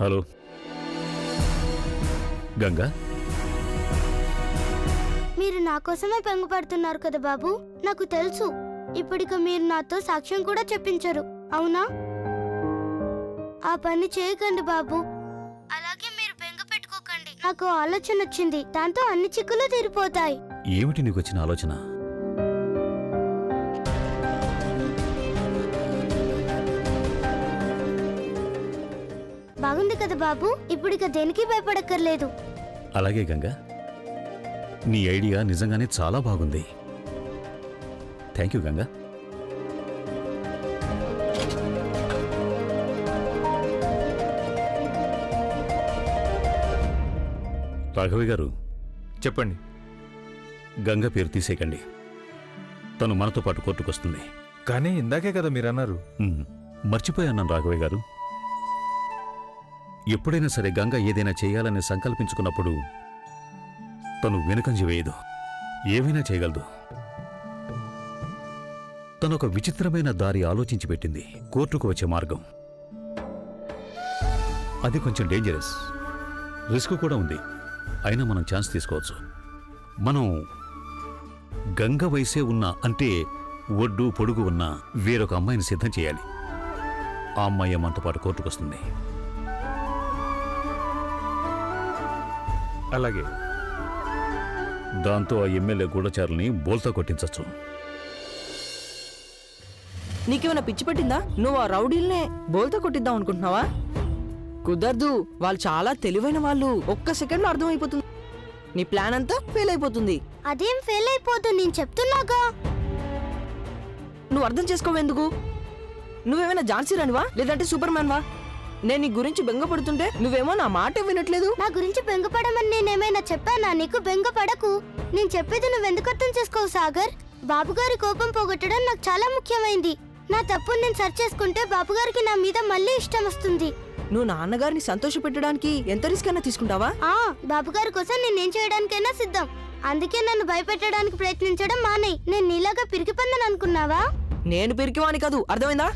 Hello Ganga, మీరు నా కోసమే బెంగపడుతున్నారు కదా బాబు. నాకు తెలుసు ఇప్పటిక మీరు నాతో సాక్ష్యం కూడా చెప్పించరు, అవునా? ఆ పని చేయకండి బాబు. అలాగే మీరు బెంగ పెట్టుకోకండి. నాకు ఆలోచన వచ్చింది, దాంతో అన్ని చిక్కులు తీరిపోతాయి. ఏమిటి నీకు వచ్చిన ఆలోచన? బాగుంది కదా బాబు, ఇప్పుడిక దేనికి భయపడక్కర్లేదు. అలాగే గంగా, నీ ఐడియా నిజంగానే చాలా బాగుంది. Thank you Ganga. రాఘవి గారు, చెప్పండి. గంగ పేరు తీసేయకండి. తను మనతో పాటు కోర్టుకొస్తుంది. కానీ ఇందాకే కదా మీరు అన్నారు. మర్చిపోయాను రాఘవయ్య గారు. ఎప్పుడైనా సరే గంగ ఏదైనా చేయాలని సంకల్పించుకున్నప్పుడు తను వెనుకంజ వేయదు, ఏమైనా చేయగలదు. తనొక విచిత్రమైన దారి ఆలోచించి పెట్టింది, కోర్టుకు వచ్చే మార్గం. అది కొంచెం డేంజరస్, రిస్క్ కూడా ఉంది. అయినా మనం ఛాన్స్ తీసుకోవచ్చు. మనం గంగ వయసే ఉన్న, అంటే ఒడ్డు పొడుగు ఉన్న వేరొక అమ్మాయిని సిద్ధం చేయాలి. ఆ అమ్మాయి మనతో పాటు కోర్టుకొస్తుంది. అలాగే. దాంతో ఆ ఎమ్మెల్యే గూఢచారుల్ని బోల్తా కొట్టించచ్చు. నీకేమైనా పిచ్చి పట్టిందా? నువ్వు ఆ రౌడీల్నే బోల్తా కొట్టిద్దాం అనుకుంటున్నావా? కుదరదు. వాళ్ళు చాలా తెలివైన వాళ్ళు. ఒక్క సెకండ్లో అర్థమైపోతుంది. నీ ప్లాన్ అంతా ఫెయిల్ అయిపోతుంది. అదేం ఫెయిల్ అయిపోదు, నేను చెప్తున్నాగా. నువ్వు అర్థం చేసుకోవెందుకు? నువ్వేమైనా ఝాన్సీ రానివా, లేదంటే సూపర్ మ్యాన్ వా? నేను నీ గురించి బెంగపడుతుంటే నువ్వేమో నా మాట వినట్లేదు. నా గురించి బెంగపడమని నేనేమైనా చెప్పానా నీకు? బెంగపడకు. నేను చెప్పేది నువ్వెందుకు అర్థం చేసుకోవు సాగర్? బాబుగారి కోపం పోగొట్టడం నాకు చాలా ముఖ్యమైంది. నా తప్పుని నేను సరి చేసుకుంటే బాబుగారికి నా మీద మళ్ళీ ఇష్టం వస్తుంది. నువ్వు నాన్నగారిని సంతోష పెట్టడానికి ఎంత రిస్క్ అయినా తీసుకుంటావా? బాబుగారి కోసం నేనేం చేయడానికైనా సిద్ధం. అందుకే నన్ను భయపెట్టడానికి ప్రయత్నించడం మానేయ్. నేను నీలాగా పిరికి పందని అనుకున్నావా? నేను పిరికివాని కాదు, అర్థమైందా?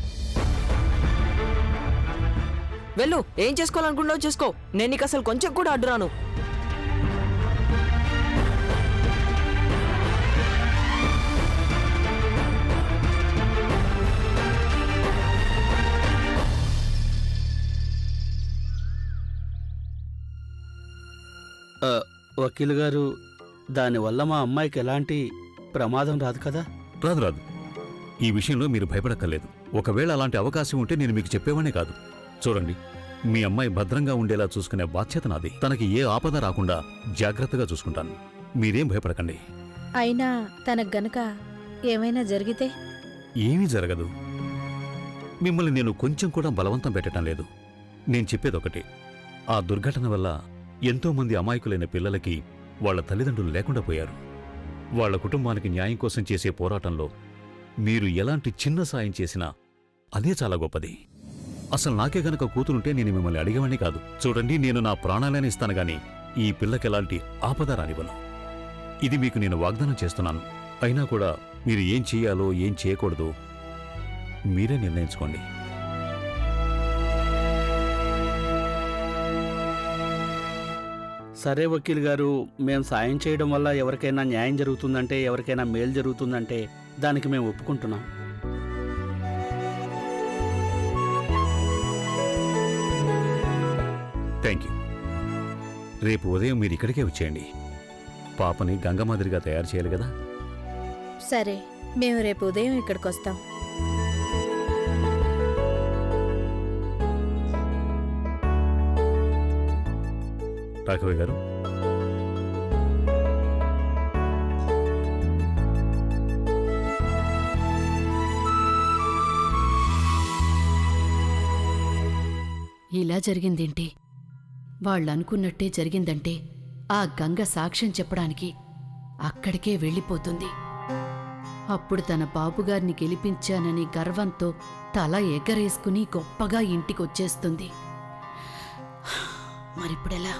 వెళ్ళు, ఏం చేసుకోవాలనుకుంటావో చేసుకో. నేను నీకు అసలు కొంచెం కూడా అడ్డురాను. వకీలు గారు, దానివల్ల మా అమ్మాయికి ఎలాంటి ప్రమాదం రాదు కదా? రాదు. ఈ విషయంలో మీరు భయపడక్కర్లేదు. ఒకవేళ అలాంటి అవకాశం ఉంటే నేను మీకు చెప్పేవానే కాదు. చూడండి, మీ అమ్మాయి భద్రంగా ఉండేలా చూసుకునే బాధ్యత నాది. తనకి ఏ ఆపద రాకుండా జాగ్రత్తగా చూసుకుంటాను. మీరేం భయపడకండి. అయినా తనకు గనక ఏమైనా జరిగితే? ఏమీ జరగదు. మిమ్మల్ని నేను కొంచెం కూడా బలవంతం పెట్టడం లేదు. నేను చెప్పేదొకటి, ఆ దుర్ఘటన వల్ల ఎంతోమంది అమాయకులైన పిల్లలకి వాళ్ల తల్లిదండ్రులు లేకుండా పోయారు. వాళ్ల కుటుంబానికి న్యాయం కోసం చేసే పోరాటంలో మీరు ఎలాంటి చిన్న సాయం చేసినా అదే చాలా గొప్పది. అసలు నాకే గనక కూతురుంటే నేను మిమ్మల్ని అడిగేవాణ్ణి కాదు. చూడండి, నేను నా ప్రాణాలనే ఇస్తాను గాని ఈ పిల్లకెలాంటి ఆపద రానివ్వను. ఇది మీకు నేను వాగ్దానం చేస్తున్నాను. అయినా కూడా మీరు ఏం చెయ్యాలో ఏం చేయకూడదో మీరే నిర్ణయించుకోండి. సరే వకీల్ గారు, మేము సాయం చేయడం వల్ల ఎవరికైనా న్యాయం జరుగుతుందంటే, ఎవరికైనా మేలు జరుగుతుందంటే దానికి మేము ఒప్పుకుంటున్నాం. Thank you. రేపు ఉదయం మీరు ఇక్కడికే వచ్చేయండి. పాపని గంగ మాదిరిగా తయారు చేయాలి కదా? సరే, మేము రేపు ఉదయం ఇక్కడికి వస్తాం. రాఘవయ్య గారు, ఇలా జరిగిందేంటి? వాళ్ళనుకున్నట్టే జరిగిందంటే ఆ గంగ సాక్ష్యం చెప్పడానికి అక్కడికే వెళ్ళిపోతుంది. అప్పుడు తన బాబుగారిని గెలిపించానని గర్వంతో తల ఎగరేసుకుని గొప్పగా ఇంటికొచ్చేస్తుంది. మరిప్పుడెలా?